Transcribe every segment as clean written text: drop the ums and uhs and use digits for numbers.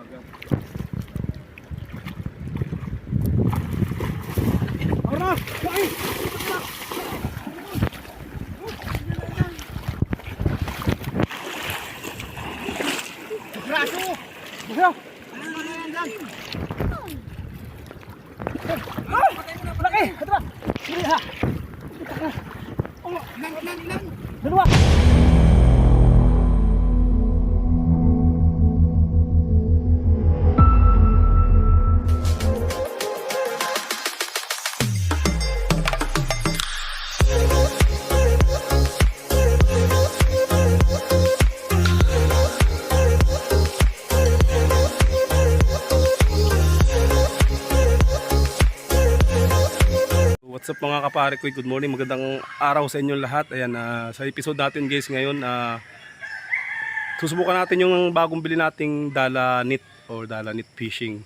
Ara! Kain! Braso! Braso! Ah! Laki! Ito ba? Sige ha! Oh, lang! Dalawa! What's up mga kapare ko, good morning, magandang araw sa inyong lahat. Ayan, sa episode natin guys ngayon, susubukan natin yung bagong bili nating dala net or dala net fishing.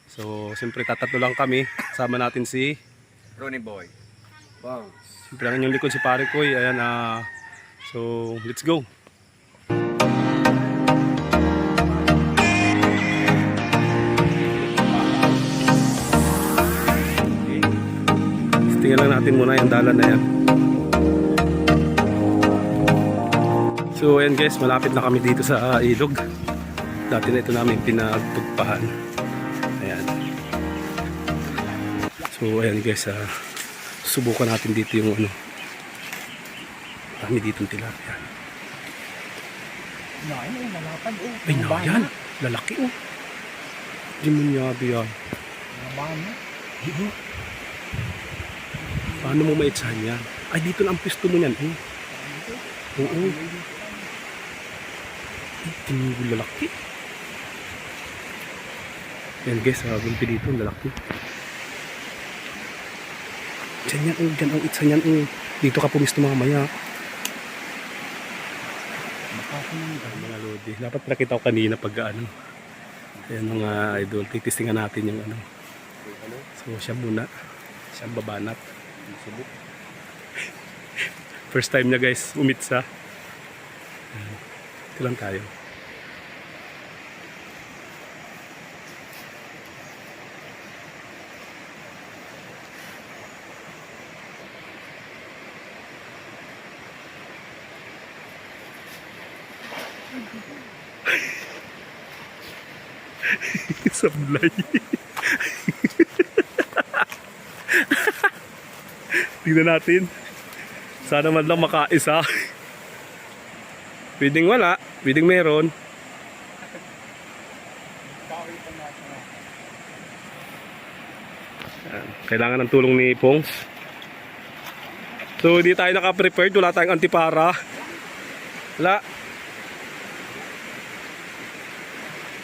So siyempre tatatlo lang kami, sama natin si Ronnie Boy. Wow. siyempre ang inyong likod si pare ko. Ayan, so let's go. Tingnan lang natin muna yung dala na yan. So ayan guys, malapit na kami dito sa ilog. Dati na ito namin pinagtugpahan. Ayan. So ayan guys, subukan natin dito yung ano. Kami dito ng tilapia. Ay nayan, lalaki oh. Di mo nyabi yan. Paano mo maitsahan yan? Ay, dito na ang pwesto mo yan. Oo. Ay, tinigil lalaki. Yan guys, gulpi dito, lalaki. Diyan yan, dyan ang itsa yan. Dito ka pumisto mamaya. Mga lodi. Dapat nakita ko kanina pag ano. Ayan mga idol, titistingan natin yung ano. So siya muna. Siya babanat. First time niya guys, umitsa. Ito lang tayo. Sablay. Tingnan natin. Sana man lang makaisa. Pwedeng wala, pwedeng meron. Kailangan ng tulong ni Pongs. So hindi tayo naka-prepared, wala tayong antipara. Wala.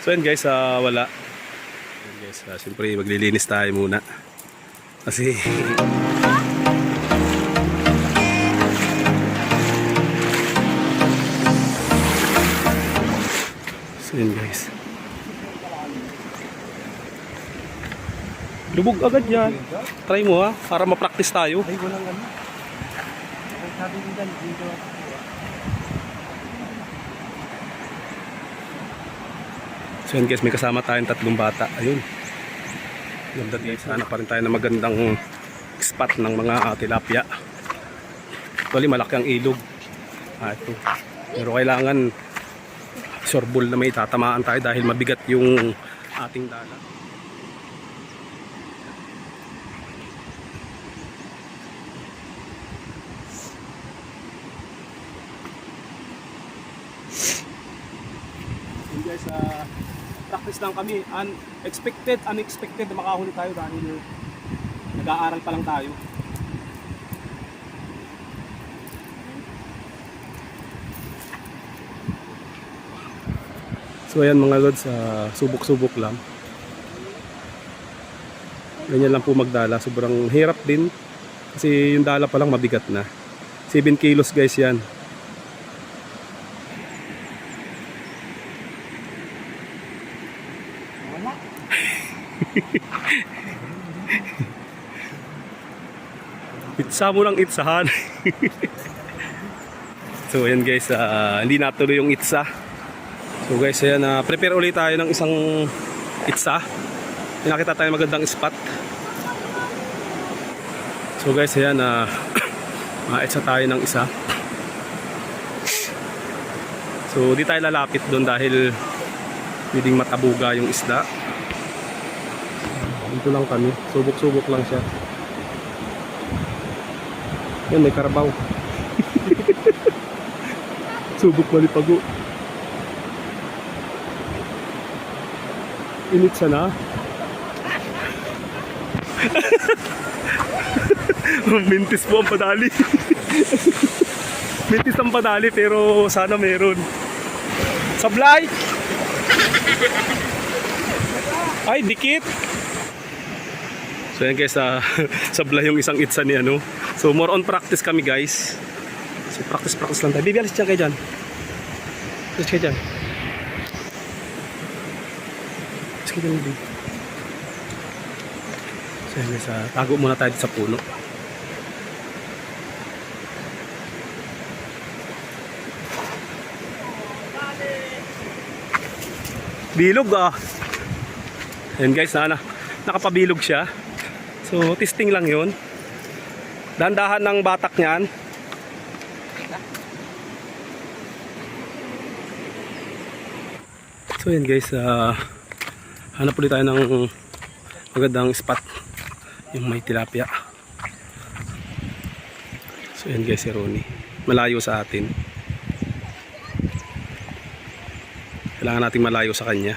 So yan guys, wala. Yan guys, siyempre maglilinis tayo muna. Kasi yun guys, lubog agad yan. Try mo ha, para ma-practice tayo. Ay, walang ano. Sabi nila, dito. So yun guys, may kasama tayong tatlong bata. Ayun. Ganda guys, hanap pa rin tayo ng magandang spot ng mga tilapia. Actually, malaki ang ilog. Ito. Pero kailangan sorbol na may tatamaan tayo dahil mabigat yung ating dala. So guys, practice lang kami. Unexpected na makahuli tayo dahil nag-aaral pa lang tayo. So ayan mga lods, subok-subok lang. Ganyan lang po magdala. Sobrang hirap din. Kasi yung dala pa lang mabigat na. 7 kilos guys yan. Itsa mo lang itsahan. So ayan guys, hindi natuloy yung itsa. So guys, ayan, prepare ulit tayo ng isang itsa. Nakita tayo magandang spot. So guys, ayan, itsa tayo ng isa. So di tayo lalapit doon dahil pwedeng matabuga yung isda. Dito lang kami, subok-subok lang siya. Yan, may karabaw. Subok malipago. Initsa na. Mintis po ang padali. Mintis ang padali pero sana meron. Sablay! Ay, dikit! So yan guys, sablay yung isang itsa ni ano. So more on practice kami guys. So practice lang tayo. Bibi, alis dyan kayo dyan. Alis kayo dyan. Alis kayo dyan, Bibi. So yan guys, tago muna tayo sa puno. Bilog Yan guys, nakapabilog siya. So testing lang yun. Dandahan ng batak niyan. So yan guys, hanap ulit tayo ng magandang spot yung may tilapia. So yan guys, si Ronnie malayo sa atin. Kailangan nating malayo sa kanya.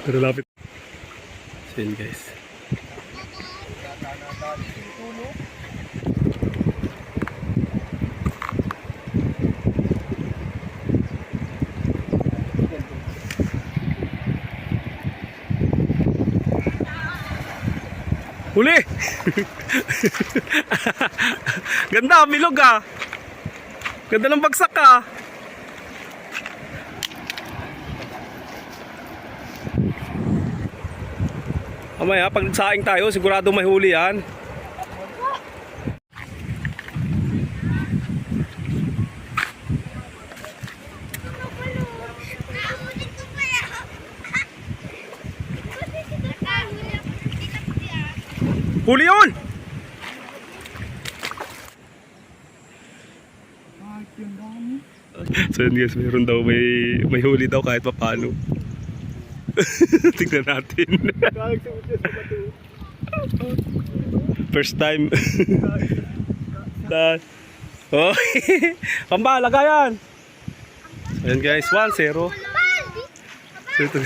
Pero lapit. So yun guys. Huli! Ganda, milog Ganda ng bagsak Mamaya, pag nagsaing tayo, sigurado may huli yan. Huli yun! So yun guys, mayroon daw may huli daw kahit paano. Tignan natin. First time. Oh, pambalaga yan. So yun guys, 1-0. So ito.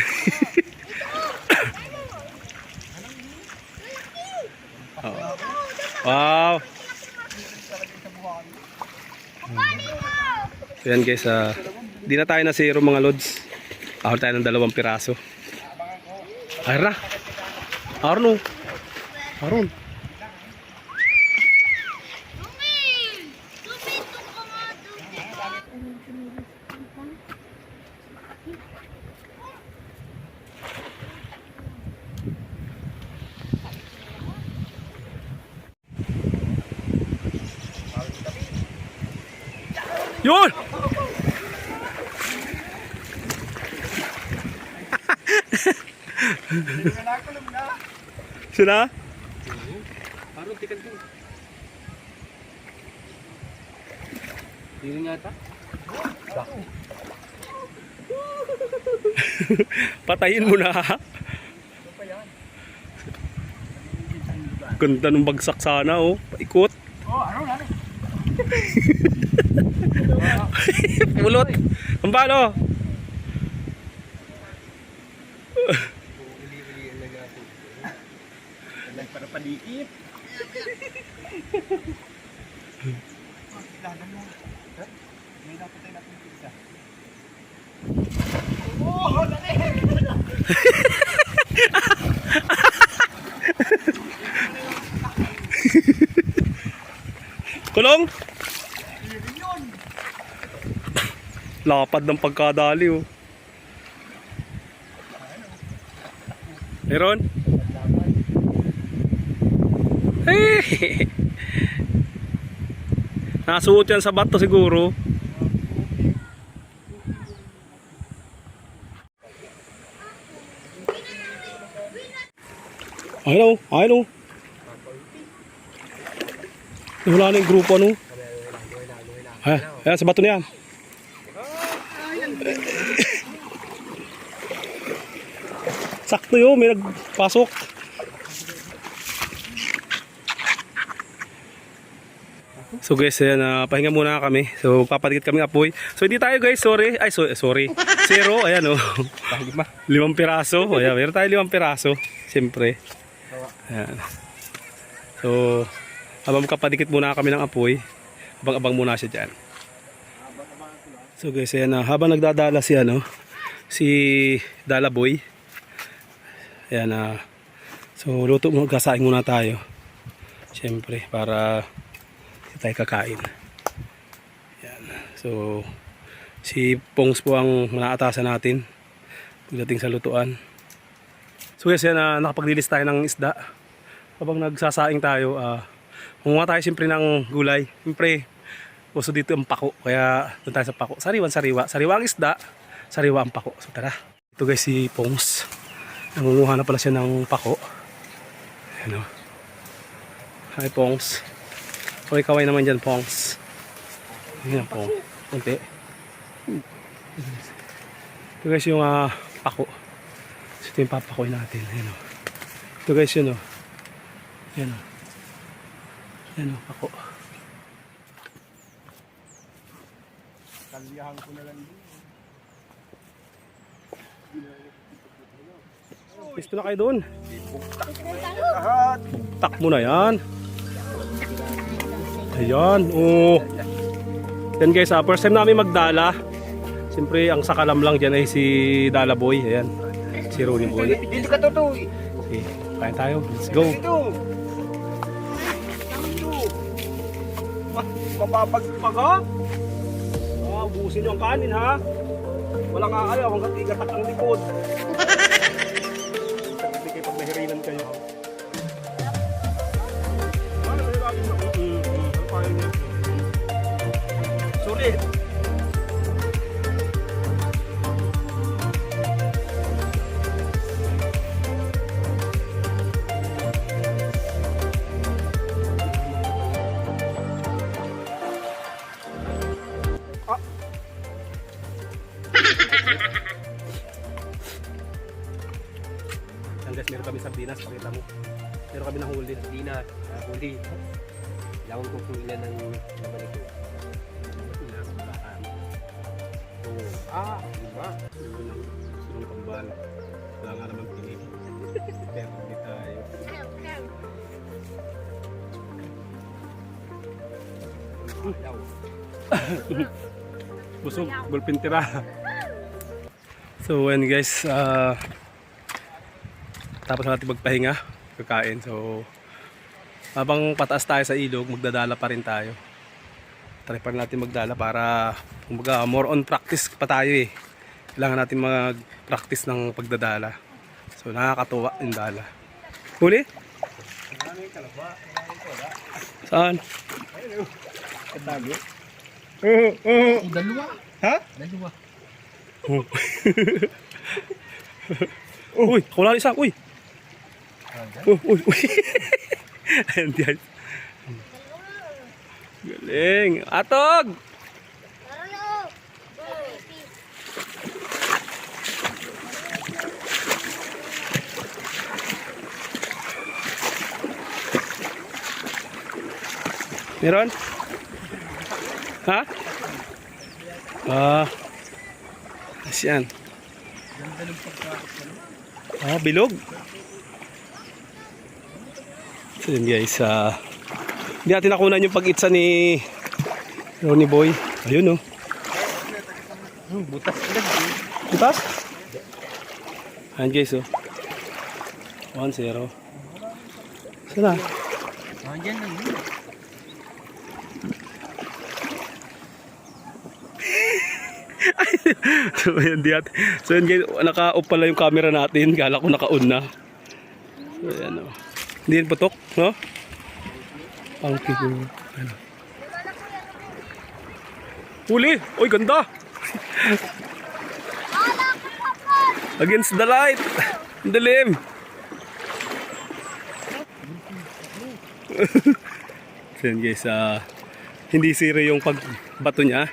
Wow. So yan guys, di na tayo na 0 mga lods. Ahol tayo ng 2 piraso. Ara. Arno. Aron. Yun! Sina? Parang tikan ko. Hindi nga ata. Patayin mo na. Ganda ng bagsak sana Paikot. Pulot. Ang balo. Para palikip. May dapat tayo natin pizza. Oh, laki! Kulong? Lapad ng pagkadali Meron? Hey! Nasuot yan sa bato siguro. Ayun o, ayun o. Wala na yung grupo ano. Ayan, sa bato na yan. Sakto yun, may nagpasok. So guys, ayan, pahinga muna kami. So papadikit kami apoy. So hindi tayo guys, sorry. Ay, sorry. Zero, ayan o. 5 piraso. Ayan, meron tayo 5 piraso. Siyempre. Ayan. So, habang kapadikit muna kami ng apoy, abang-abang muna siya dyan. So guys, ayan, habang nagdadala si si Dalaboy. Ayan, so luto mo, gasaing muna tayo. Siyempre, para tayo kakain. Ayan. So, si Pongs po ang manaatasan natin pagdating sa lutuan. So guys, yan, nakapaglilis tayo ng isda. Habang nagsasaing tayo, kumuha tayo siyempre ng gulay. Siyempre, uso dito ang pako. Kaya doon tayo sa pako. Sariwa. Sariwa ang isda, sariwa ang pako. So tara. Ito guys, si Pongs. Nangunguha na pala siya ng pako. Ayan o. Hi Pongs. Okay, kaway naman dyan, Pongs. Ayan po. Kunti. Ito guys yung pako. So, ito yung papakoy natin. Ayan o. Ito guys yun o. Ayan o. Ayan o, pako. Kaliyahan ko na lang din. Pisto na kayo doon. Buktak mo na yan. Ayan, oh. Yan guys, first time namin magdala. Siyempre, ang sakalam lang dyan ay si Dalaboy. Ayan, si Ronnie Boy. Dito ka tutoy. Okay, kain tayo. Let's go. Dito. Mapapagpag ha? Ubusin nyo ang kanin ha? Walang aayaw hanggang igatak ang likod. Hindi kayo pag nahirinan kayo. Sulit. Yan guys, meron kami sardinas, pakita mo. Meron kami nahuli. Sardinas, huli. Kailangan ko kung ilan ng laman ito. Diba? Sunong kambal. Wala nga naman pinig. Pero hindi tayo. Busog, bulpin tira. So and guys, tapos natin magpahinga, kakain. So habang pataas tayo sa ilog, magdadala pa rin tayo. Try pa rin natin magdala para kumbaga more on practice pa tayo eh. Kailangan natin mag-practice ng pagdadala. So nakakatuwa yung dala. Huli? Saan? Katago. Dalawa. Ha? Dalawa. Uy, wala isa. Uy. Uy. Ayan diyan. Galing. Atog! Meron? Ha? Asyan. Bilog. So yun guys, hindi natin nakunan yung pag-itsa ni Ronnie Boy. Ayun oh. Butas. Butas? Ayan guys oh. 1-0. Saan na? Diyan lang yun. So yun guys, naka-off pala yung camera natin. Kala ko naka-on na. Ayan o. Hindi yan putok, no? Pangki ko. Ano. Huli! Uy, ganda! Against the light! Ang dilim! So yun guys, hindi zero yung pagbato niya.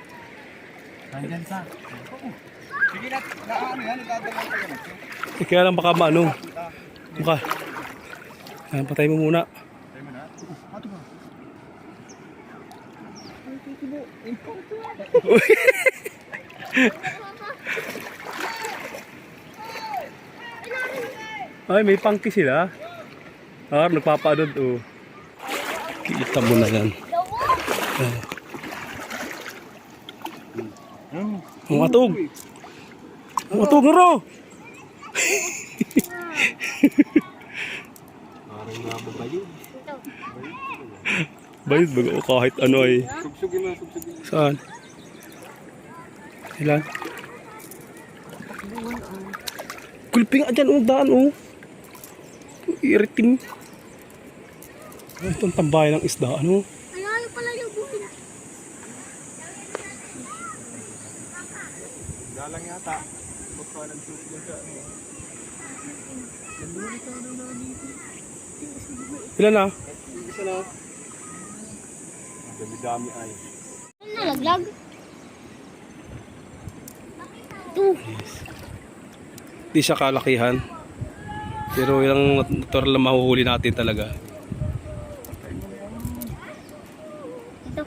Sige na, ano yan, itatagal ka yan. Kaya lang baka maano. Baka. Patay mo muna. Patay mo na. Ato ba? Ay, may pangki sila. Nagpapaanod oh. Kita mo na yan. Ang atog. Ang atog nga ro. Parang nababayo. Bayad baga o kahit ano ay. Sugsugin mo, sugsugin. Saan? Ilan? Kulping dyan o daan o. Iritim. Itong tambayan ng isda ano. Ayaw pala yung buhay na. Dalang yata. Magpalang susunod ka. Ilan na? Isa na. Dami-dami ay. Ano nalaglag? Ito. Di siya kalakihan. Pero yung natural na mahuhuli natin talaga. Ito.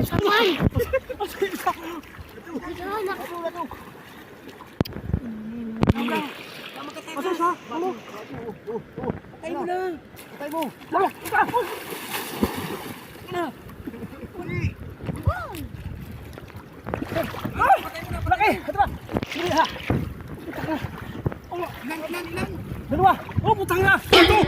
Samay! Ayan, nakasulat ko. Patay mo na. Patay mo. Lalo. Ika. Ina. Uli. Patay mo na. Laki. Ito ba? Sige ha. Putang na. Oh, ilan. Dalawa. Oh, putang na. Ito.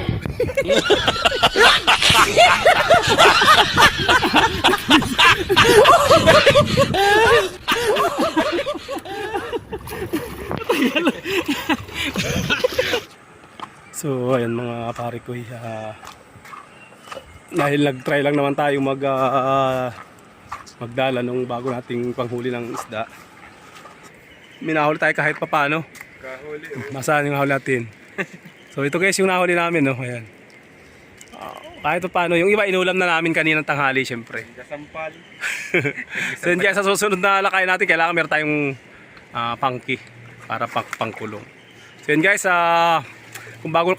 So ayan mga pare ko, dahil nag-try lang naman tayo magdala nung bago nating panghuli ng isda. Minahuli tayo kahit papaano. Kahuli. Masaan yung nahuli natin. So ito guys yung nahuli namin, no? Ayan. Kahit papaano, yung iba inulam na namin kaninang tanghali syempre. Kasampal. So yun guys, sa susunod na lakay natin kailangan meron tayong pangki para pangkulong. So yun guys, kung bago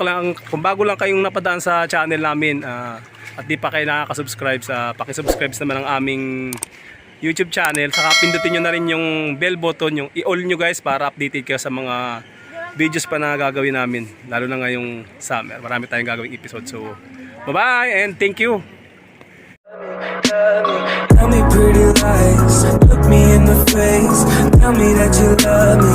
lang kayong napadaan sa channel namin at di pa kayo nakaka-subscribe, paki-subscribe naman ang aming YouTube channel. Saka pindutin nyo na rin yung bell button, yung i-all nyo guys para updated kayo sa mga videos pa na gagawin namin. Lalo na ngayong summer, marami tayong gagawing episode. So bye-bye and thank you! Tell me pretty lies, look me in the face. Tell me that you love me,